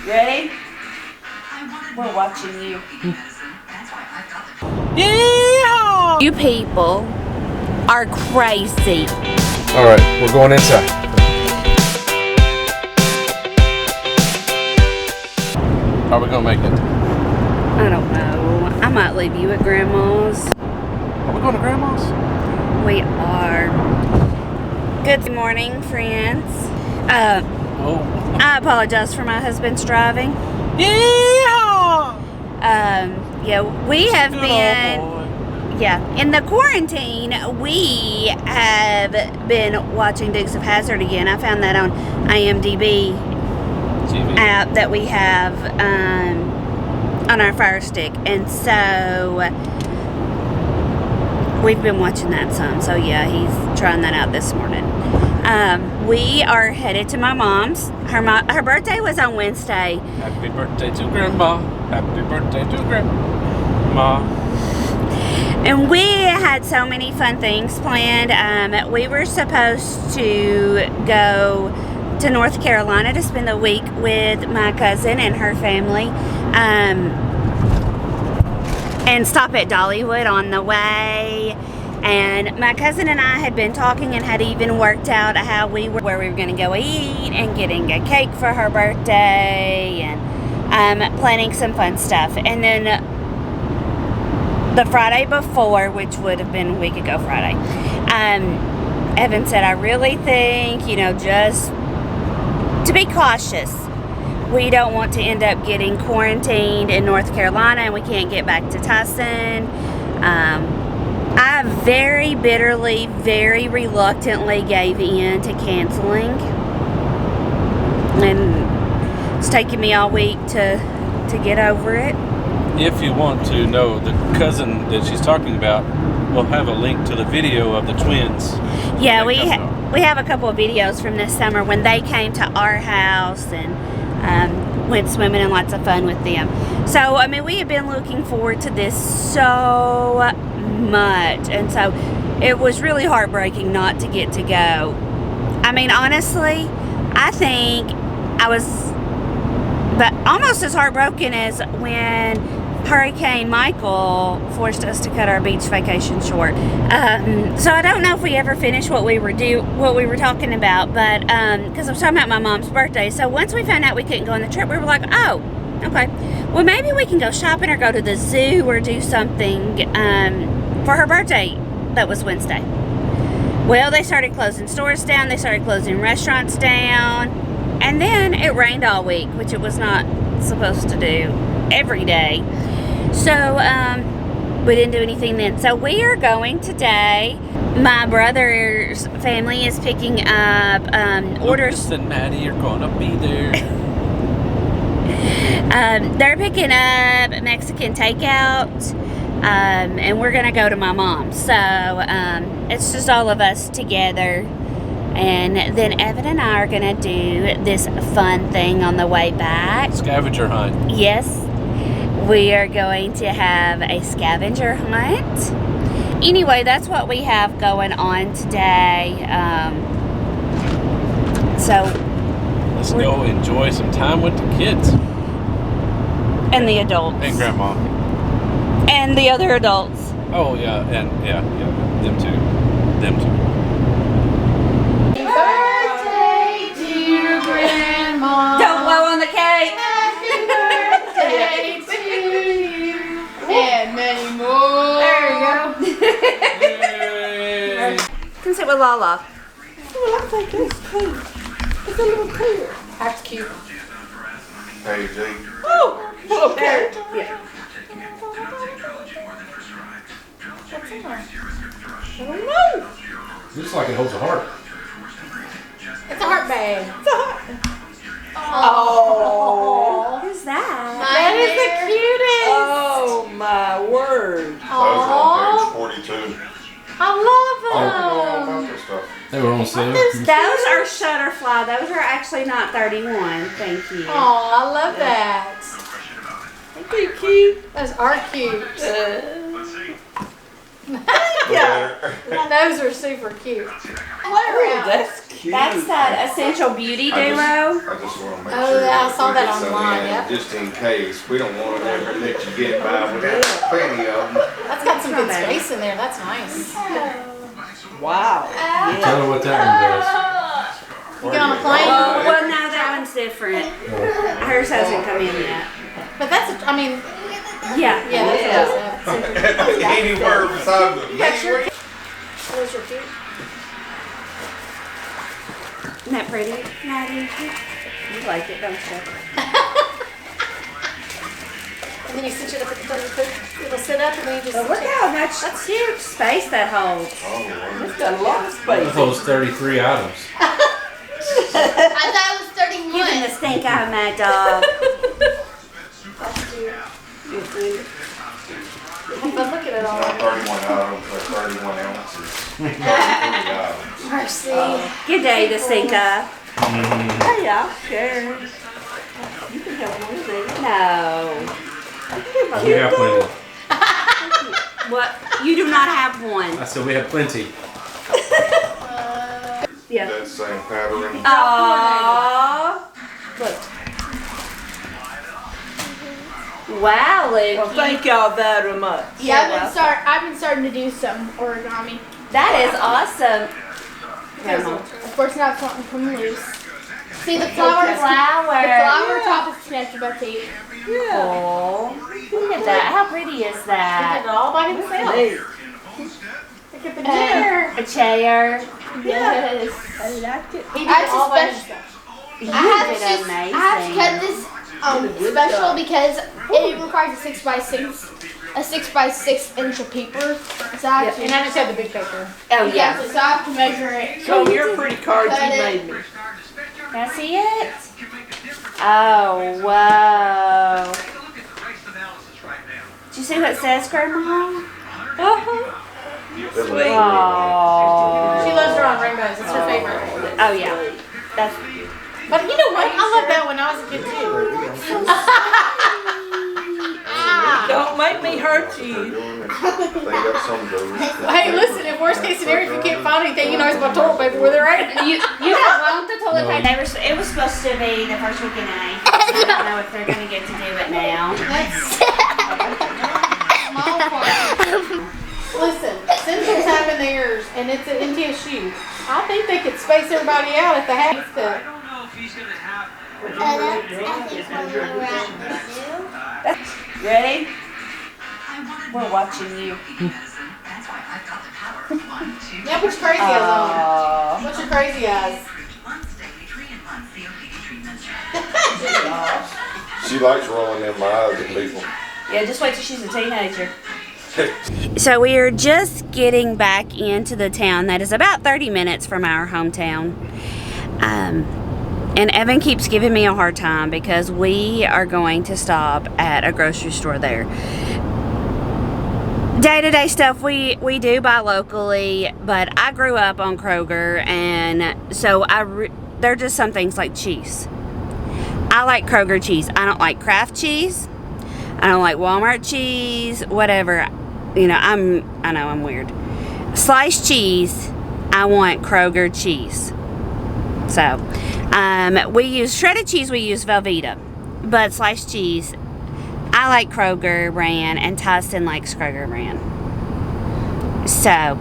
Ready? We're watching you. Yeah! You people are crazy. Alright, we're going inside. How are we gonna make it? I don't know. I might leave you at Grandma's. Are we going to Grandma's? We are. Good morning, friends. I apologize for my husband's driving. Yeah! Yeah, we have been... Yeah, in the quarantine, we have been watching Dukes of Hazzard again. I found that on IMDb TV. app that we have on our Fire Stick, and so we've been watching that some. So yeah, he's trying that out this morning. We are headed to my mom's. Her birthday was on Wednesday. Happy birthday to Grandma. Happy birthday to Grandma. And we had so many fun things planned. We were supposed to go to North Carolina to spend the week with my cousin and her family, and stop at Dollywood on the way. And my cousin and I had been talking and had even worked out where we were going to go eat and getting a cake for her birthday and planning some fun stuff. And then the Friday before, which would have been a week ago Friday, Evan said, I really think, just to be cautious, we don't want to end up getting quarantined in North Carolina and we can't get back to Tyson. I very bitterly, very reluctantly gave in to canceling, and it's taken me all week to get over it. If you want to know the cousin that she's talking about, we'll have a link to the video of the twins. Yeah, we have a couple of videos from this summer when they came to our house and went swimming and lots of fun with them. So, we have been looking forward to this so much, and so it was really heartbreaking not to get to go. Honestly, I think I was almost as heartbroken as when Hurricane Michael forced us to cut our beach vacation short. So I don't know if we ever finished what we were talking about, but because I was talking about my mom's birthday. So once we found out we couldn't go on the trip, we were like, oh, okay, well maybe we can go shopping or go to the zoo or do something for her birthday. That was Wednesday. Well, they started closing stores down, they started closing restaurants down, and then it rained all week, which it was not supposed to do every day. So we didn't do anything then. So we are going today. My brother's family is picking up orders. Lucas and Maddie are gonna be there. They're picking up Mexican takeout, and we're gonna go to my mom's. So it's just all of us together. And then Evan and I are going to do this fun thing on the way back. Scavenger hunt. Yes. We are going to have a scavenger hunt. Anyway, that's what we have going on today. So let's go enjoy some time with the kids. And the adults. And Grandma. And the other adults. Oh, yeah. And, yeah. Them too. Birthday, dear Grandma. Don't blow on the cake. Happy birthday to you. And many more. There you go. Yay. Can sit with Lala. Oh, I think it's cute. It's a little clear. That's cute. Hey, Jake. Oh, okay. Yeah. What's in there? I don't know. Looks like it holds a heart. It's a heart bag. It's a heart. Oh. Who's that? That is the cutest. Oh my word. Those are on page 42. I love All them. about this stuff. They were on sale. Those are Shutterfly. Those are actually not 31. Thank you. Oh, I love that. Thank you, cute. Those are cute. Yeah. Those are super cute. Oh, that's That's that Essential Beauty Duo. I just want to make Oh, sure. yeah, I saw that we get some online, in, yep. Just in case, we don't want to ever let you get by without plenty of them. That's got some good space in there. That's nice. Wow. Tell her what that one does. You get on a plane. Oh, well, no, that one's different. Hers hasn't come in yet. But that's, I mean, Yeah. yeah, that's what I said. Anywhere besides the That's your main. Those are cute. Isn't that pretty? Maddie? You like it, don't you? And then you cinch it up at the top of the foot. It'll sit up and then you just. But look how much that's huge space that holds. It's got a lot of It space. holds 33 items. I thought it was 31. Even the stink eye, mad dog. But look at it all. Not 31 items, or 31 ounces. 33 items. Mercy. Good day, the stink eye. Hey, I'll share. You can have one of these. No. We have plenty. What? You do not have one. I said we have plenty. Yeah. That same pattern. Aww. Look. Wow, Luke. Well, thank y'all very much. Yeah, I've been starting to do some origami. That is awesome. Of course, not something from loose. See the flower. The Flower. flower top is connected by tape. Oh, look at that. How pretty is Did it that? all by himself. Hey, Look at the chair. A chair. Yes. I liked it. He did I it all by just himself. You I have did to amazing. I have to cut this special because it requires a 6x6, a 6x6 inch of paper. So I have to, And I just had the big paper. Oh, yeah, yeah. so I have to measure it. So your pretty cards you Cut it. made me. Can I see it? Oh, whoa. Did you see what it says, Grandma? Uh-huh. Sweet. Oh. She loves drawing rainbows. It's her favorite. Oh, yeah. That's. But you know what? I loved that when I was a kid too. Don't make me hurt you. They got some of those. Hey, listen, if worst case scenario, if you can't find anything, you know it's about toilet paper where they're at. You have loaned the toilet paper. They were, it was supposed to be the first weekend in April. I don't know if they're going to get to do it now. Small part. Listen, since it's having theirs and it's an MTSU, I think they could space everybody out at the house. I think when we were at the Ready? We're watching you. Yeah, put your crazy eyes on. Aww. What's your crazy eyes? She likes rolling them eyes at people. Yeah, just wait till she's a teenager. So we are just getting back into the town that is about 30 minutes from our hometown. And Evan keeps giving me a hard time because we are going to stop at a grocery store there. Day-to-day stuff we do buy locally, but I grew up on Kroger, and so there are just some things like cheese. I like Kroger cheese. I don't like Kraft cheese. I don't like Walmart cheese, whatever. You know, I know I'm weird. Sliced cheese, I want Kroger cheese. So, we use shredded cheese, we use Velveeta. But sliced cheese, I like Kroger brand, and Tyson likes Kroger brand. So,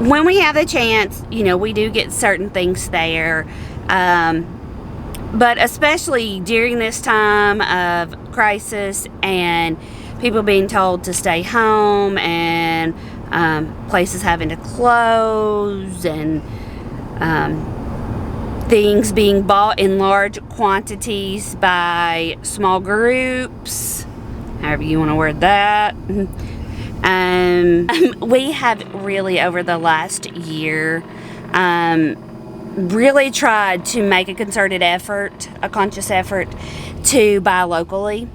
when we have the chance, you know, we do get certain things there. But especially during this time of crisis and people being told to stay home and places having to close and things being bought in large quantities by small groups, however you want to word that. We have really, over the last year, really tried to make a concerted effort, a conscious effort to buy locally.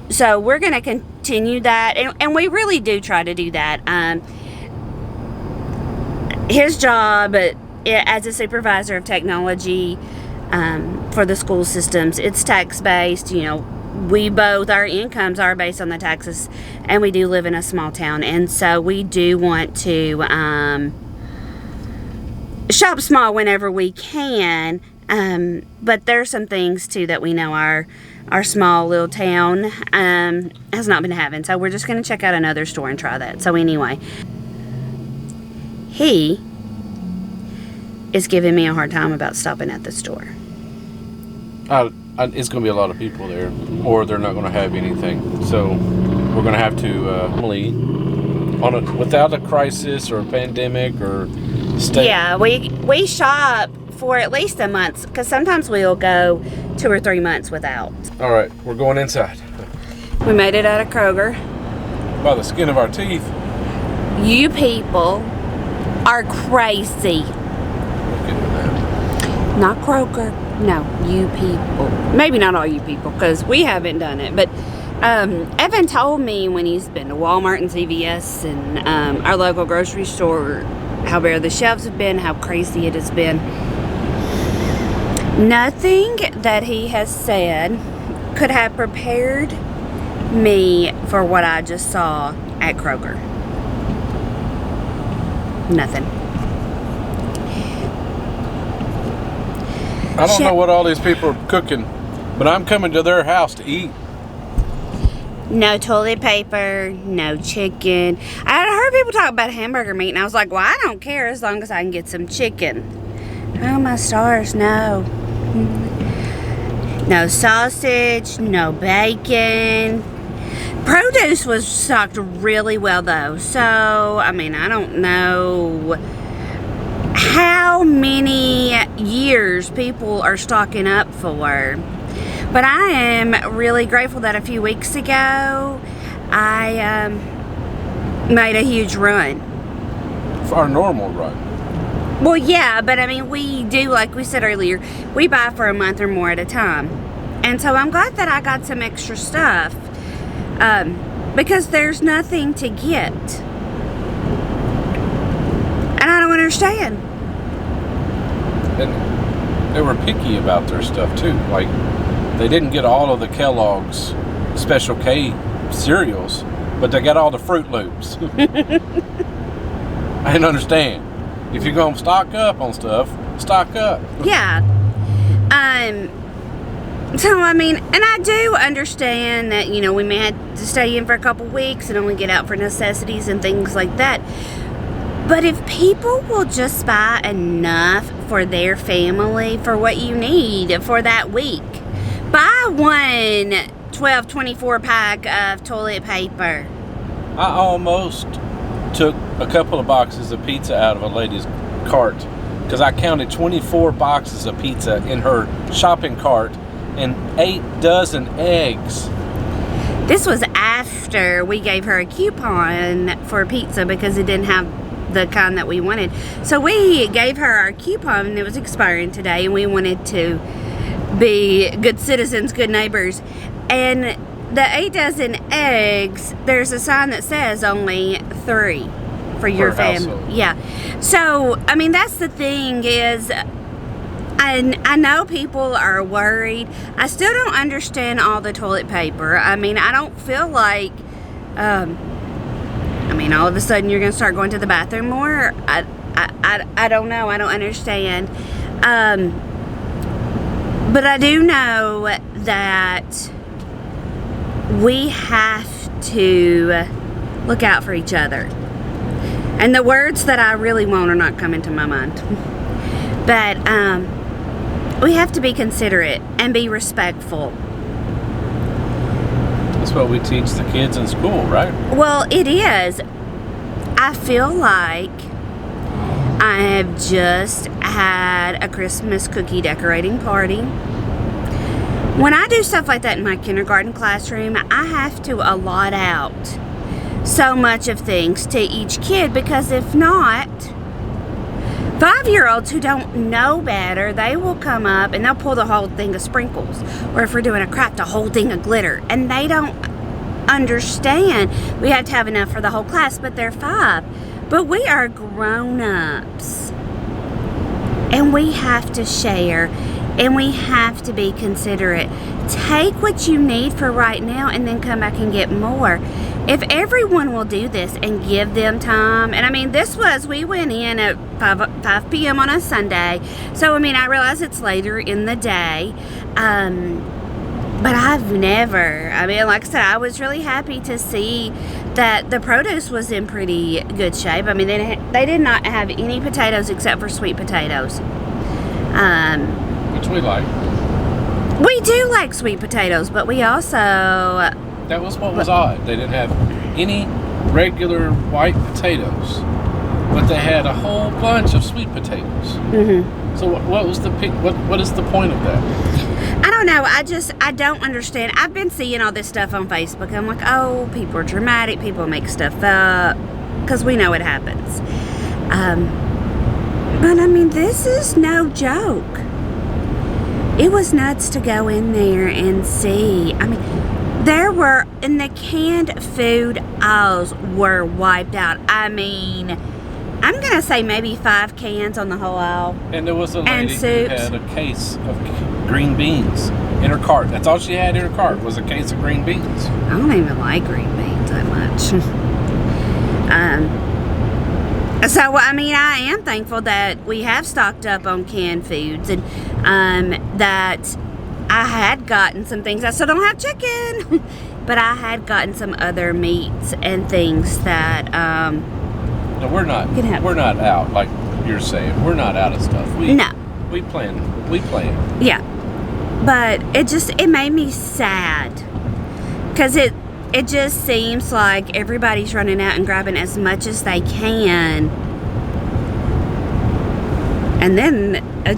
So we're going to continue that, and we really do try to do that. His job as a supervisor of technology for the school systems, it's tax-based. You know, we both, our incomes are based on the taxes, and we do live in a small town, and so we do want to shop small whenever we can. But there's some things too that we know our small little town has not been having. So we're just going to check out another store and try that. So anyway, he is giving me a hard time about stopping at the store. It's going to be a lot of people there, or they're not going to have anything. So we're going to have to without a crisis or a pandemic or stay. Yeah, we shop for at least a month, because sometimes we'll go 2 or 3 months without. All right, we're going inside. We made it out of Kroger. By the skin of our teeth. You people are crazy. Look at that. Not Kroger. No, you people. Maybe not all you people, because we haven't done it. But Evan told me when he's been to Walmart and CVS and our local grocery store how bare the shelves have been, how crazy it has been. Nothing that he has said could have prepared me for what I just saw at Kroger. Nothing. I don't know what all these people are cooking, but I'm coming to their house to eat. No toilet paper, no chicken. I heard people talk about hamburger meat, and I was like, well, I don't care as long as I can get some chicken. Oh, my stars, no. No sausage, no bacon. Produce was stocked really well, though. So, I mean, I don't know how many years people are stocking up for. But I am really grateful that a few weeks ago, I made a huge run. For our normal run. Well, yeah, but I mean, we do, like we said earlier, we buy for a month or more at a time. And so I'm glad that I got some extra stuff, because there's nothing to get. And I don't understand. And they were picky about their stuff too. Like, they didn't get all of the Kellogg's Special K cereals, but they got all the Fruit Loops. I didn't understand. If you're going to stock up on stuff, stock up. Yeah. So, I mean, and I do understand that, you know, we may have to stay in for a couple weeks and only get out for necessities and things like that. But if people will just buy enough for their family, for what you need for that week, buy one 12, 24 pack of toilet paper. I almost took a couple of boxes of pizza out of a lady's cart because I counted 24 boxes of pizza in her shopping cart and 8 dozen eggs. This was after we gave her a coupon for pizza because it didn't have the kind that we wanted. So we gave her our coupon and it was expiring today, and we wanted to be good citizens, good neighbors. And the 8 dozen eggs, there's a sign that says only 3 for your family. Household. Yeah. So, I mean, that's the thing is, I know people are worried. I still don't understand all the toilet paper. I mean, I don't feel like, I mean, all of a sudden you're going to start going to the bathroom more. I don't know. I don't understand. But I do know that we have to look out for each other. And the words that I really want are not coming to my mind. But we have to be considerate and be respectful. That's what we teach the kids in school, right? Well, it is. I feel like I have just had a Christmas cookie decorating party. When I do stuff like that in my kindergarten classroom, I have to allot out so much of things to each kid, because if not, 5-year-olds who don't know better, they will come up and they'll pull the whole thing of sprinkles, or if we're doing a craft, a whole thing of glitter, and they don't understand we have to have enough for the whole class. But they're 5. But we are grown-ups, and we have to share, and we have to be considerate. Take what you need for right now and then come back and get more. if everyone will do this and give them time, and I mean, we went in at 5 p.m. on a Sunday, so I mean, I realize it's later in the day, but I've never, I mean, like I said, I was really happy to see that the produce was in pretty good shape. I mean, they did not have any potatoes except for sweet potatoes. Which we like. We do like sweet potatoes, but we also... That was what was odd. They didn't have any regular white potatoes, but they had a whole bunch of sweet potatoes. Mm-hmm. So what was the what is the point of that? I don't know. I don't understand. I've been seeing all this stuff on Facebook. I'm like, oh, people are dramatic. People make stuff up, because we know it happens. But I mean, this is no joke. It was nuts to go in there and see. I mean, there were, in the canned food aisles were wiped out. I mean, I'm going to say maybe 5 cans on the whole aisle. And there was a lady who had a case of green beans in her cart. That's all she had in her cart was a case of green beans. I don't even like green beans that much. So, I mean, I am thankful that we have stocked up on canned foods, and that I had gotten some things. I still don't have chicken, but I had gotten some other meats and things that No, we're not out like you're saying. We're not out of stuff. We plan. Yeah, but it made me sad, because it just seems like everybody's running out and grabbing as much as they can. And then I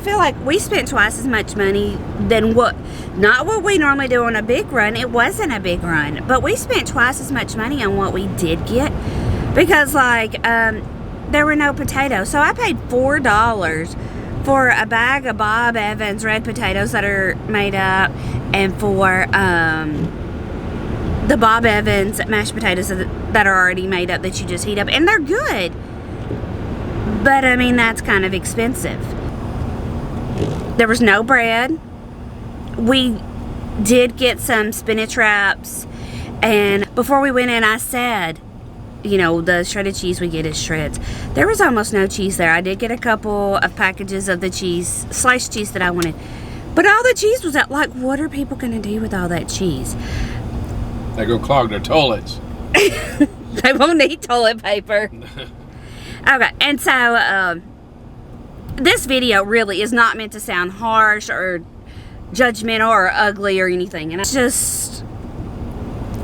feel like we spent twice as much money than not what we normally do on a big run. It wasn't a big run, but we spent twice as much money on what we did get, because there were no potatoes. So I paid $4 for a bag of Bob Evans red potatoes that are made up, and for the Bob Evans mashed potatoes that are already made up that you just heat up, and they're good. But I mean, that's kind of expensive. There was no bread. We did get some spinach wraps, and before we went in, I said, you know, the shredded cheese we get is shreds. There was almost no cheese there. I did get a couple of packages of the cheese, sliced cheese that I wanted, but all the cheese was out. Like, what are people going to do with all that cheese? They go clog their toilets. They won't need toilet paper. Okay, and so this video really is not meant to sound harsh or judgmental or ugly or anything, and it's just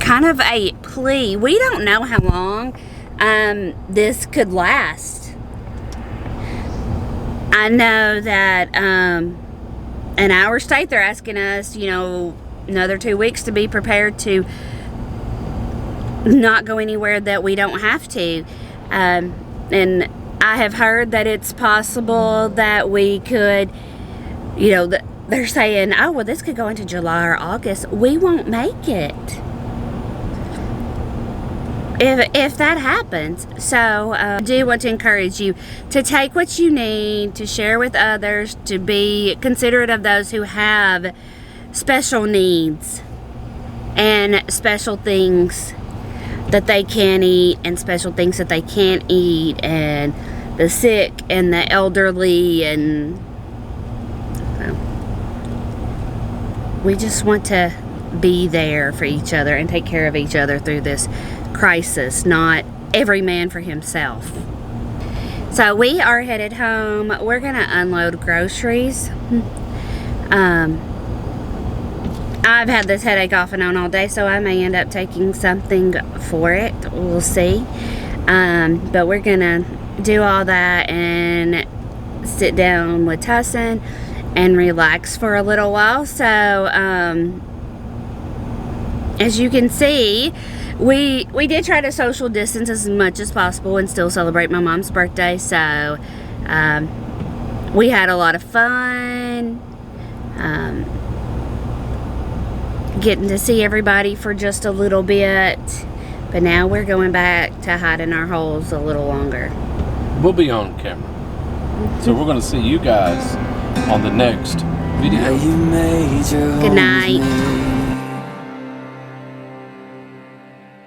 kind of a plea. We don't know how long this could last. I know that in our state they're asking us, you know, another 2 weeks to be prepared to not go anywhere that we don't have to. And I have heard that it's possible that we could, you know, they're saying, oh, well, this could go into July or August. We won't make it if that happens. So I do want to encourage you to take what you need, to share with others, to be considerate of those who have special needs and special things that they can eat and special things that they can't eat, and the sick and the elderly, and we just want to be there for each other and take care of each other through this crisis, not every man for himself. So we are headed home. We're gonna unload groceries. I've had this headache off and on all day, so I may end up taking something for it. We'll see. But we're gonna do all that and sit down with Tussin and relax for a little while. So as you can see, we did try to social distance as much as possible and still celebrate my mom's birthday. So we had a lot of fun. Getting to see everybody for just a little bit, but now we're going back to hide in our holes a little longer. We'll be on camera, so we're going to see you guys on the next video. Good night.